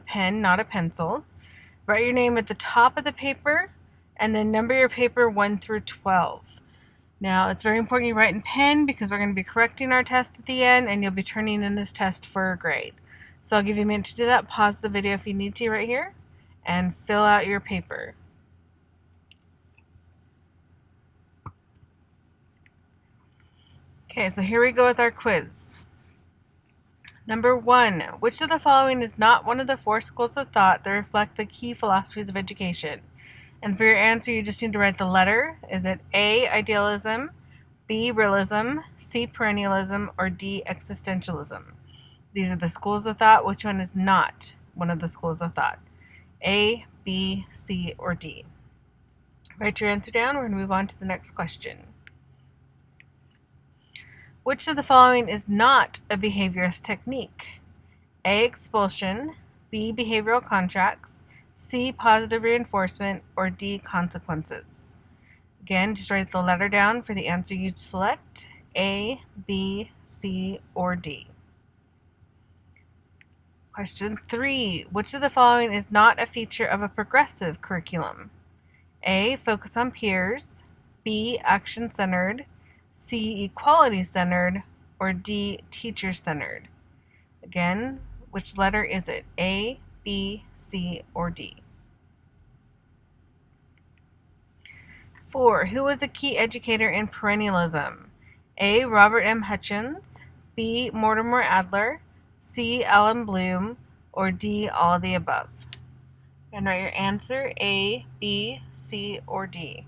pen, not a pencil. Write your name at the top of the paper and then number your paper 1 through 12. Now, it's very important you write in pen because we're going to be correcting our test at the end and you'll be turning in this test for a grade. So I'll give you a minute to do that. Pause the video if you need to right here and fill out your paper. Okay, so here we go with our quiz. Number 1, which of the following is not one of the 4 schools of thought that reflect the key philosophies of education? And for your answer, you just need to write the letter. Is it A, idealism, B, realism, C, perennialism, or D, existentialism? These are the schools of thought. Which one is not one of the schools of thought? A, B, C, or D? Write your answer down. We're going to move on to the next question. Which of the following is not a behaviorist technique? A, expulsion, B, behavioral contracts, C, positive reinforcement, or D, consequences? Again, just write the letter down for the answer you select. A, B, C, or D. Question 3. Which of the following is not a feature of a progressive curriculum? A, focus on peers, B, action-centered, C, equality-centered, or D, teacher-centered? Again, which letter is it? A, B, C, or D? 4. Who was a key educator in perennialism? A, Robert M. Hutchins, B, Mortimer Adler, C, Allen Bloom, or D, all of the above? And write your answer, A, B, C, or D.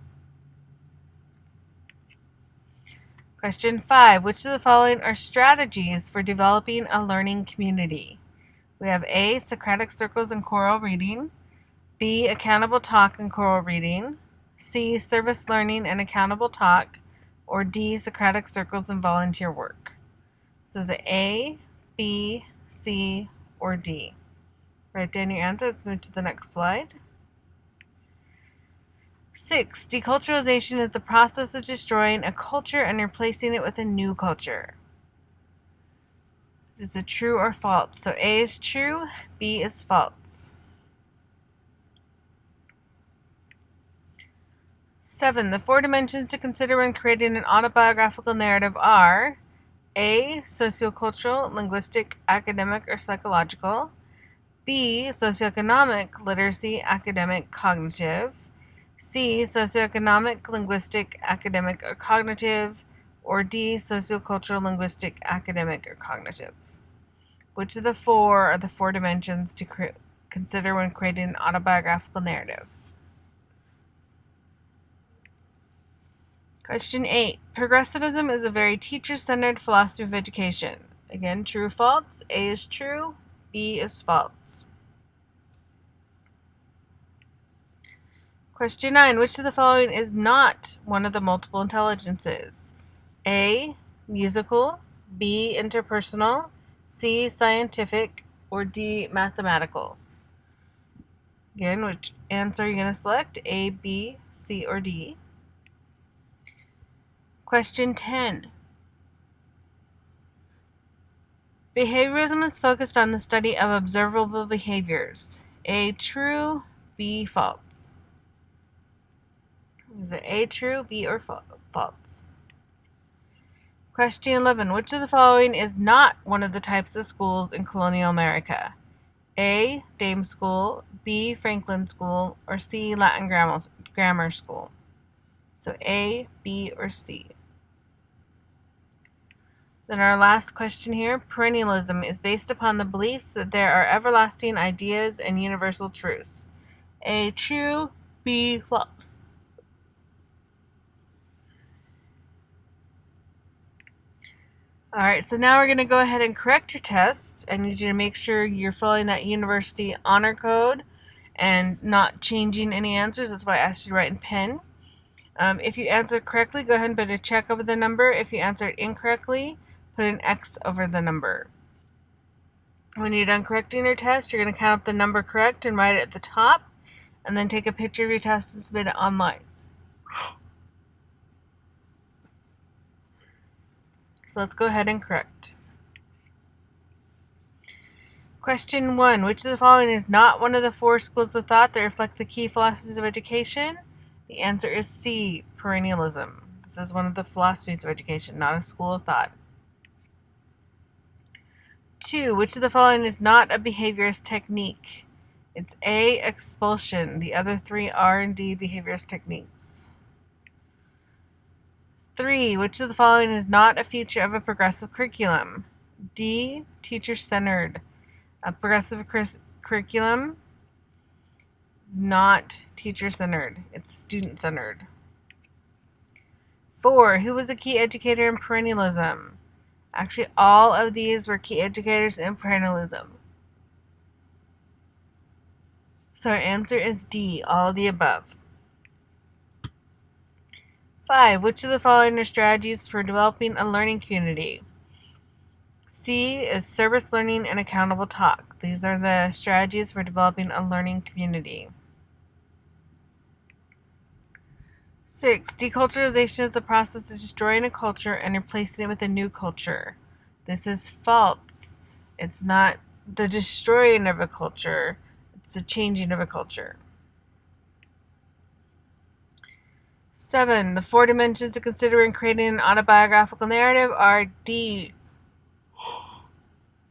Question 5. Which of the following are strategies for developing a learning community? We have A, Socratic circles and choral reading, B, accountable talk and choral reading, C, service learning and accountable talk, or D, Socratic circles and volunteer work? So is it A, B, C, or D? Write down your answer. Let's move to the next slide. 6. Deculturalization is the process of destroying a culture and replacing it with a new culture. Is it true or false? So A is true, B is false. 7. The 4 dimensions to consider when creating an autobiographical narrative are A, sociocultural, linguistic, academic, or psychological, B, socioeconomic, literacy, academic, cognitive, C, socioeconomic, linguistic, academic, or cognitive, or D, sociocultural, linguistic, academic, or cognitive? Which of the 4 are the 4 dimensions to consider when creating an autobiographical narrative? Question 8. Progressivism is a very teacher-centered philosophy of education. Again, true or false? A is true, B is false. Question 9. Which of the following is not one of the multiple intelligences? A, musical, B, interpersonal, C, scientific, or D, mathematical? Again, which answer are you going to select? A, B, C, or D? Question 10. Behaviorism is focused on the study of observable behaviors. A, true, B, false? Is it A, true, B, or false? Question 11. Which of the following is not one of the types of schools in colonial America? A, Dame School, B, Franklin School, or C, Latin Grammar School? So A, B, or C? Then our last question here. Perennialism is based upon the beliefs that there are everlasting ideas and universal truths. A, true, B, false? Alright, so now we're going to go ahead and correct your test. I need you to make sure you're filling that university honor code and not changing any answers. That's why I asked you to write in pen. If you answered correctly, go ahead and put a check over the number. If you answered incorrectly, put an X over the number. When you're done correcting your test, you're going to count up the number correct and write it at the top, and then take a picture of your test and submit it online. So let's go ahead and correct. Question 1. Which of the following is not one of the 4 schools of thought that reflect the key philosophies of education? The answer is C. Perennialism. This is one of the philosophies of education, not a school of thought. 2. Which of the following is not a behaviorist technique? It's A. Expulsion. The other 3 are indeed behaviorist techniques. 3. Which of the following is not a feature of a progressive curriculum? D. Teacher-centered. A progressive curriculum is not teacher-centered. It's student-centered. 4. Who was a key educator in perennialism? Actually, all of these were key educators in perennialism. So our answer is D, all of the above. 5. Which of the following are strategies for developing a learning community? C is service learning and accountable talk. These are the strategies for developing a learning community. 6. Deculturalization is the process of destroying a culture and replacing it with a new culture. This is false. It's not the destroying of a culture, it's the changing of a culture. 7. The 4 dimensions to consider in creating an autobiographical narrative are D.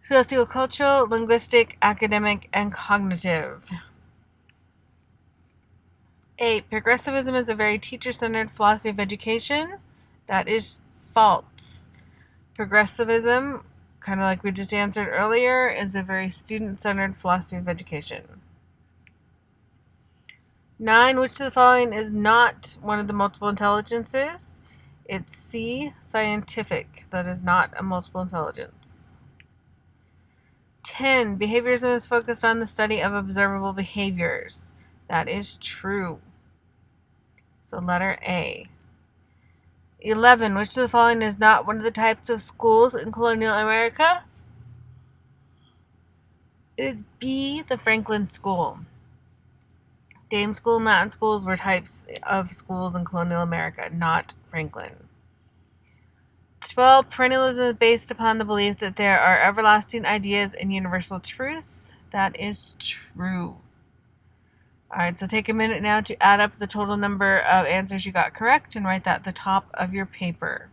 Sociocultural, linguistic, academic, and cognitive. 8. Progressivism is a very teacher-centered philosophy of education. That is false. Progressivism, kind of like we just answered earlier, is a very student-centered philosophy of education. 9. Which of the following is not one of the multiple intelligences? It's C, scientific. That is not a multiple intelligence. 10. Behaviorism is focused on the study of observable behaviors. That is true. So letter A. 11. Which of the following is not one of the types of schools in colonial America? It is B, the Franklin School. Dame School and Latin schools were types of schools in colonial America, not Franklin. 12. Perennialism is based upon the belief that there are everlasting ideas and universal truths. That is true. Alright, so take a minute now to add up the total number of answers you got correct and write that at the top of your paper.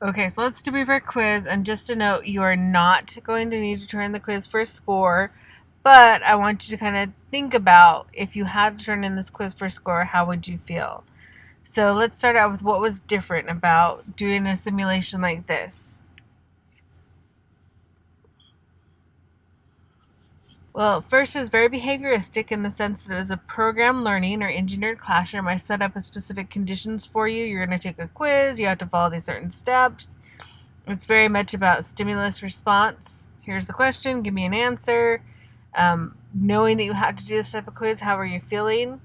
Okay, so let's debrief our quiz, and just a note, you are not going to need to turn the quiz for a score, but I want you to kind of think about if you had to turn in this quiz for a score, how would you feel? So let's start out with what was different about doing a simulation like this. Well, first is very behavioristic in the sense that it was a program learning or engineered classroom. I set up a specific conditions for you. You're going to take a quiz. You have to follow these certain steps. It's very much about stimulus response. Here's the question. Give me an answer. Knowing that you had to do this type of quiz, how are you feeling?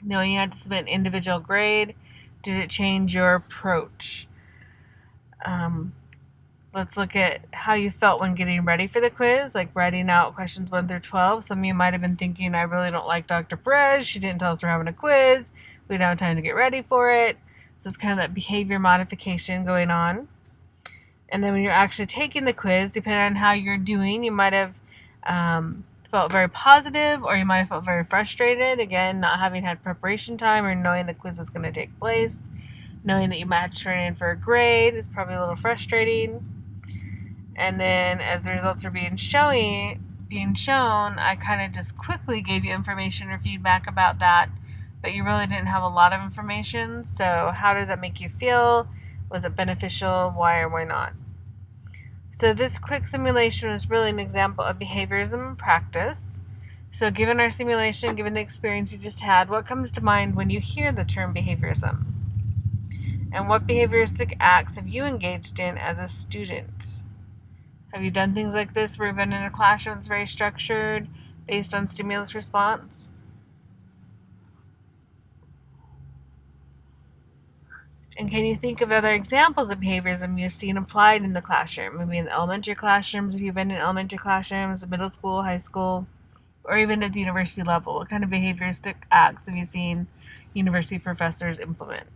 Knowing you had to submit an individual grade, did it change your approach? Let's look at how you felt when getting ready for the quiz, like writing out questions 1 through 12. Some of you might have been thinking, I really don't like Dr. Perez. She didn't tell us we're having a quiz. We don't have time to get ready for it. So it's kind of that behavior modification going on. And then when you're actually taking the quiz, depending on how you're doing, you might have felt very positive, or you might have felt very frustrated. Again, not having had preparation time or knowing the quiz is going to take place. Knowing that you might have to turn in for a grade is probably a little frustrating. And then as the results are being shown, I kind of just quickly gave you information or feedback about that, but you really didn't have a lot of information. So how did that make you feel? Was it beneficial? Why or why not? So this quick simulation was really an example of behaviorism in practice. So given our simulation, given the experience you just had, what comes to mind when you hear the term behaviorism? And what behavioristic acts have you engaged in as a student? Have you done things like this where you've been in a classroom that's very structured, based on stimulus response? And can you think of other examples of behaviorism you've seen applied in the classroom? Maybe in the elementary classrooms, if you've been in elementary classrooms, middle school, high school, or even at the university level. What kind of behavioristic acts have you seen university professors implement?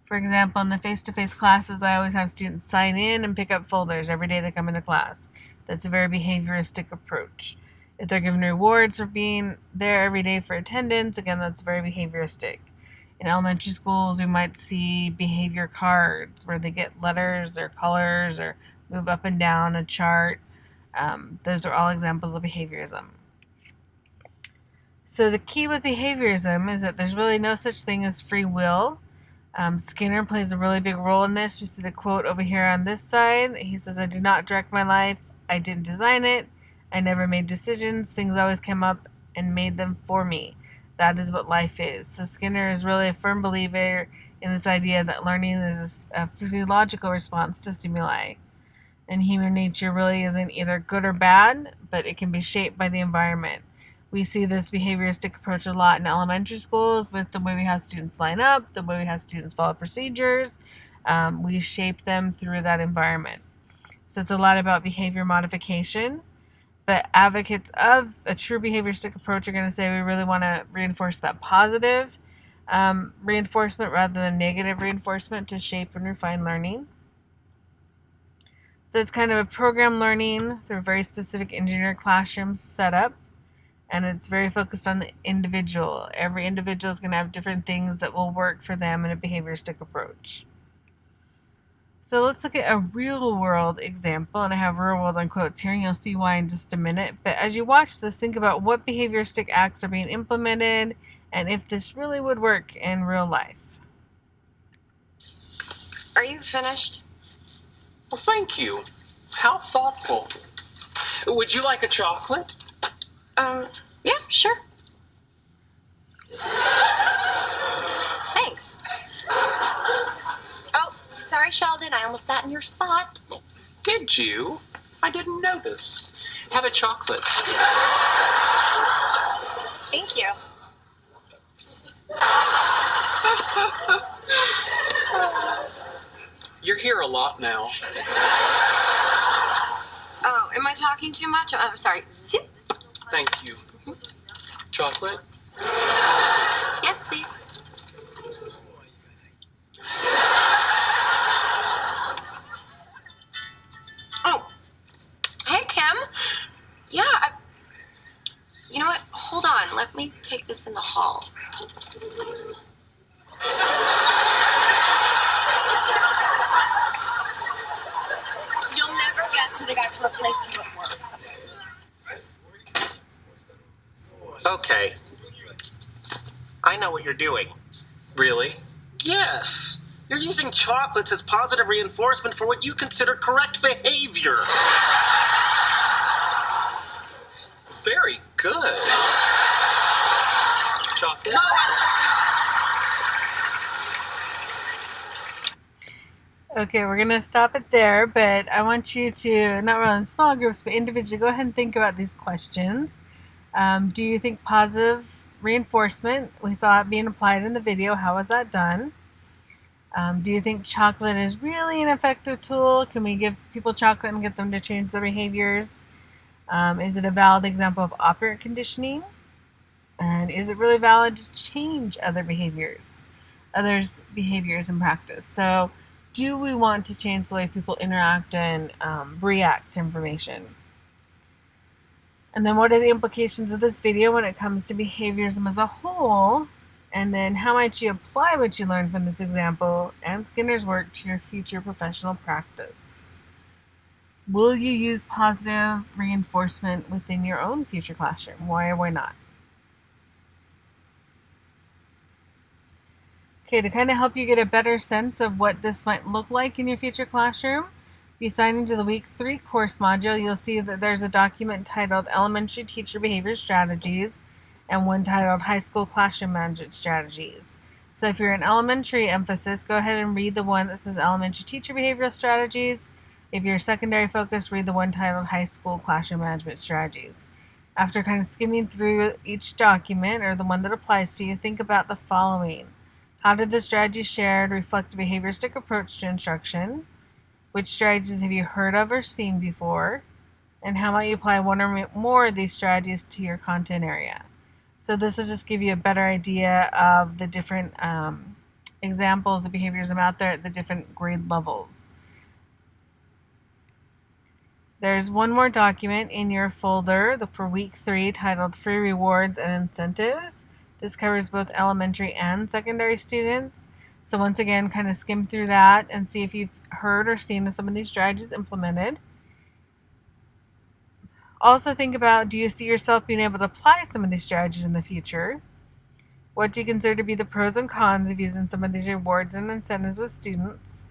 For example, in the face-to-face classes, I always have students sign in and pick up folders every day they come into class. That's a very behavioristic approach. If they're given rewards for being there every day for attendance, again, that's very behavioristic. In elementary schools, we might see behavior cards where they get letters or colors or move up and down a chart. Those are all examples of behaviorism. So the key with behaviorism is that there's really no such thing as free will. Skinner plays a really big role in this. We see the quote over here on this side. He says, "I did not direct my life. I didn't design it. I never made decisions. Things always came up and made them for me. That is what life is." So Skinner is really a firm believer in this idea that learning is a physiological response to stimuli. And human nature really isn't either good or bad, but it can be shaped by the environment. We see this behavioristic approach a lot in elementary schools with the way we have students line up, the way we have students follow procedures. We shape them through that environment. So it's a lot about behavior modification. But advocates of a true behavioristic approach are going to say we really want to reinforce that positive reinforcement rather than negative reinforcement to shape and refine learning. So it's kind of a program learning through a very specific engineered classroom setup. And it's very focused on the individual. Every individual is going to have different things that will work for them in a behavioristic approach. So let's look at a real world example, and I have real world on quotes here, and you'll see why in just a minute. But as you watch this, think about what behavioristic acts are being implemented and if this really would work in real life. Are you finished? Well, thank you. How thoughtful. Would you like a chocolate? Yeah, sure. Thanks. Oh, sorry, Sheldon. I almost sat in your spot. Did you? I didn't notice. Have a chocolate. Thank you. You're here a lot now. Oh, am I talking too much? I'm sorry. Zip. Thank you. Chocolate? Yes, please. Oh. Hey, Kim. Yeah, you know what? Hold on. Let me take this in the hall. You'll never guess who they got to replace you at work. Okay. I know what you're doing. Really? Yes. You're using chocolates as positive reinforcement for what you consider correct behavior. Very good. Chocolate? Okay, we're going to stop it there, but I want you to, not really in small groups, but individually, go ahead and think about these questions. Do you think positive reinforcement, we saw it being applied in the video, how was that done? Do you think chocolate is really an effective tool? Can we give people chocolate and get them to change their behaviors? Is it a valid example of operant conditioning? And is it really valid to change others' behaviors in practice? So do we want to change the way people interact and react to information? And then what are the implications of this video when it comes to behaviorism as a whole? And then how might you apply what you learned from this example and Skinner's work to your future professional practice? Will you use positive reinforcement within your own future classroom? Why or why not? Okay, to kind of help you get a better sense of what this might look like in your future classroom, if you sign into the Week 3 course module, you'll see that there's a document titled Elementary Teacher Behavior Strategies and one titled High School Classroom Management Strategies. So if you're an elementary emphasis, go ahead and read the one that says Elementary Teacher Behavioral Strategies. If you're secondary focused, read the one titled High School Classroom Management Strategies. After kind of skimming through each document or the one that applies to you, think about the following. How did the strategies shared reflect a behavioristic approach to instruction? Which strategies have you heard of or seen before? And how might you apply one or more of these strategies to your content area? So this will just give you a better idea of the different examples of behaviorism out there at the different grade levels. There's one more document in your folder for week 3 titled Free Rewards and Incentives. This covers both elementary and secondary students. So once again, kind of skim through that and see if you've heard or seen some of these strategies implemented. Also think about, do you see yourself being able to apply some of these strategies in the future? What do you consider to be the pros and cons of using some of these rewards and incentives with students?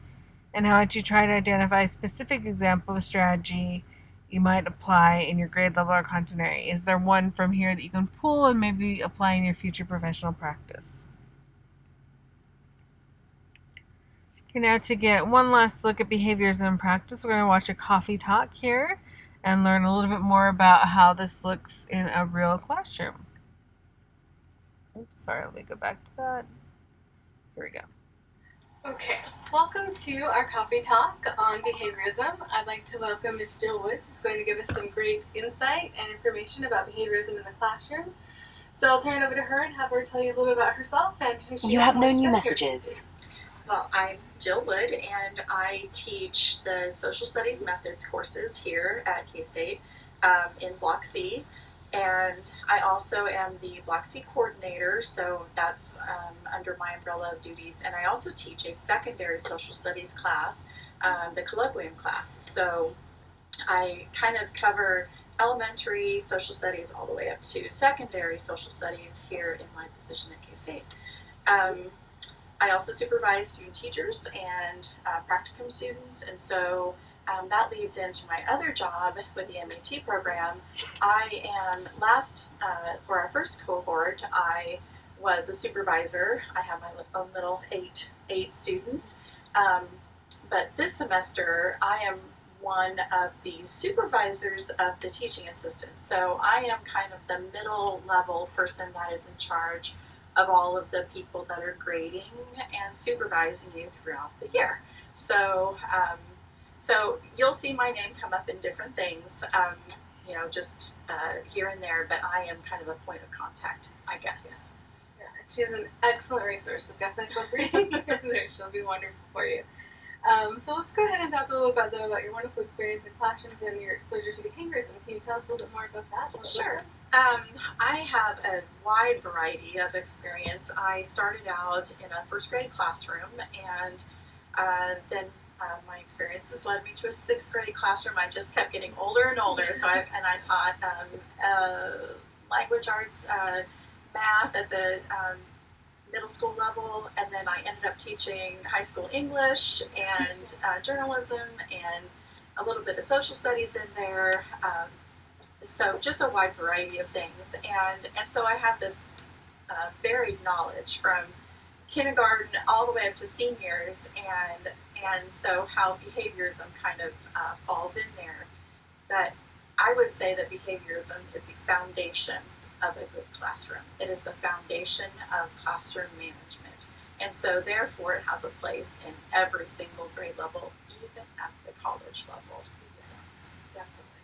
And how would you try to identify a specific example of strategy you might apply in your grade level or content area? Is there one from here that you can pull and maybe apply in your future professional practice? Okay, now to get one last look at behaviors in practice, we're going to watch a coffee talk here and learn a little bit more about how this looks in a real classroom. Oops, sorry, let me go back to that. Here we go. Okay, welcome to our coffee talk on behaviorism. I'd like to welcome Ms. Jill Woods, who's going to give us some great insight and information about behaviorism in the classroom. So I'll turn it over to her and have her tell you a little bit about herself and who she is. You have and no what she new does here. messages. Well, I'm Jill Wood, and I teach the Social Studies Methods courses here at K-State in Block C. And I also am the Block C coordinator, so that's under my umbrella of duties. And I also teach a secondary social studies class, the colloquium class. So I kind of cover elementary social studies all the way up to secondary social studies here in my position at K-State. I also supervise student teachers and practicum students, and so that leads into my other job with the MAT program. I am for our first cohort, I was a supervisor. I have my own little eight students. But this semester, I am one of the supervisors of the teaching assistants. So I am kind of the middle level person that is in charge of all of the people that are grading and supervising you throughout the year. So so you'll see my name come up in different things, just here and there, but I am kind of a point of contact, I guess. Yeah, she is an excellent resource, so definitely feel free to look her there. She'll be wonderful for you. So let's go ahead and talk a little bit about your wonderful experience in classrooms and your exposure to behaviorism. Can you tell us a little bit more about that? Sure. I have a wide variety of experience. I started out in a first grade classroom, and then my experiences led me to a sixth grade classroom. I just kept getting older and older, so I taught language arts, math at the middle school level, and then I ended up teaching high school English and journalism and a little bit of social studies in there. So just a wide variety of things, and so I have this varied knowledge from kindergarten all the way up to seniors, and so how behaviorism kind of falls in there. But I would say that behaviorism is the foundation of a good classroom. It is the foundation of classroom management, and so therefore it has a place in every single grade level, even at the college level. Definitely.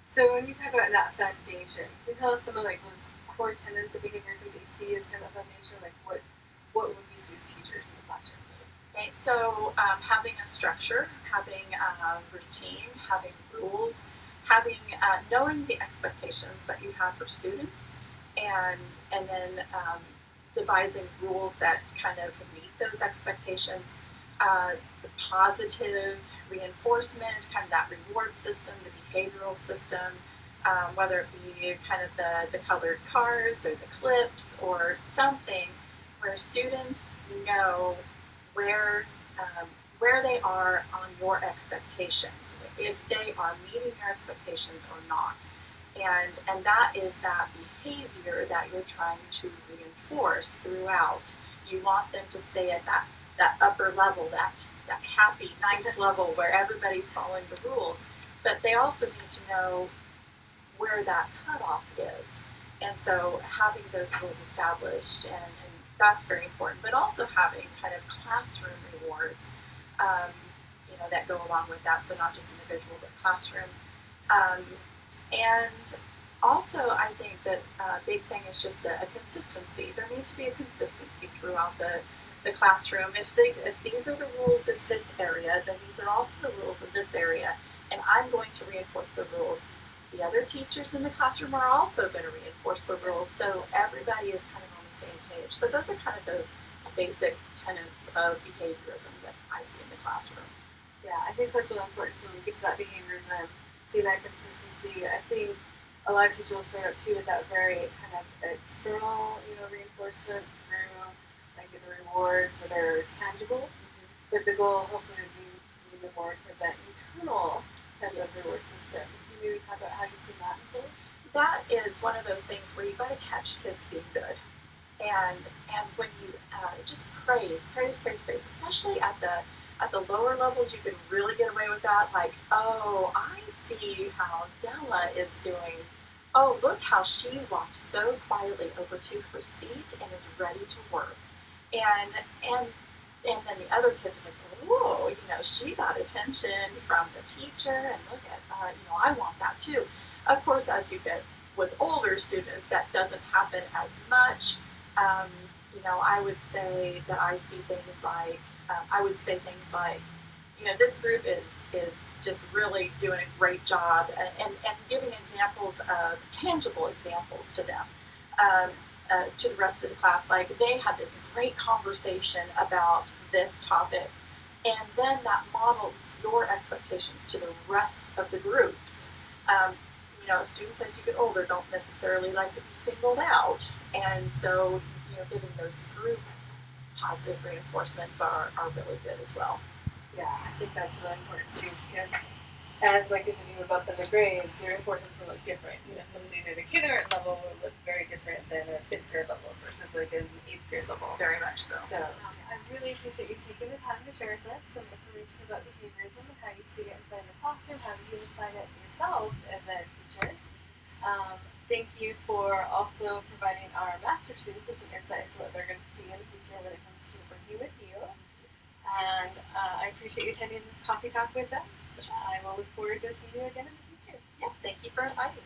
So when you talk about that foundation, can you tell us some of those core tenets of behaviorism that you see as kind of a foundation? What would we see as teachers in the classroom? Okay, so having a structure, having a routine, having rules, having knowing the expectations that you have for students, and then devising rules that kind of meet those expectations. The positive reinforcement, kind of that reward system, the behavioral system, whether it be kind of the colored cards or the clips or something where students know where they are on your expectations, if they are meeting your expectations or not. And that is that behavior that you're trying to reinforce throughout. You want them to stay at that upper level, that happy, nice level where everybody's following the rules. But they also need to know where that cutoff is. And so having those rules established, and that's very important, but also having kind of classroom rewards, that go along with that. So not just individual, but classroom. And also, I think that a big thing is just a consistency. There needs to be a consistency throughout the classroom. If these are the rules in this area, then these are also the rules in this area, and I'm going to reinforce the rules. The other teachers in the classroom are also going to reinforce the rules, so everybody is kind of on the same page. So those are kind of those basic tenets of behaviorism that I see in the classroom. Yeah, I think that's really important to get to that behaviorism, see that consistency. I think a lot of teachers will start out too with that very kind of external, reinforcement through like the rewards that are tangible. But the goal hopefully would be moving more towards that internal type of reward system. Can you maybe talk about how you see that before? That is one of those things where you got to catch kids being good, and when you just praise, especially at the lower levels, you can really get away with that. Like, oh, I see how Della is doing. Oh, look how she walked so quietly over to her seat and is ready to work. And then the other kids are like, oh, she got attention from the teacher, and look at, I want that too. Of course, as you get with older students, that doesn't happen as much. I would say that I see things like, this group is just really doing a great job, and giving examples of tangible examples to them, to the rest of the class. Like, they had this great conversation about this topic, and then that models your expectations to the rest of the groups. Students as you get older don't necessarily like to be singled out, and so giving those group positive reinforcements are really good as well. Yeah, I think that's really important too, because as like as you move up in the grades, your reinforcements will look different. Something at a kindergarten level will look very different than a 5th grade level versus like an 8th grade level. Very much so. So I really appreciate you taking the time to share with us some information about behaviorism and how you see it in the classroom, how you apply it yourself as a teacher. Thank you for also providing our master students with some insight as to what they're going to see in the future when it comes to working with you. And I appreciate you attending this coffee talk with us. I will look forward to seeing you again in the future. Yeah, thank you for inviting me.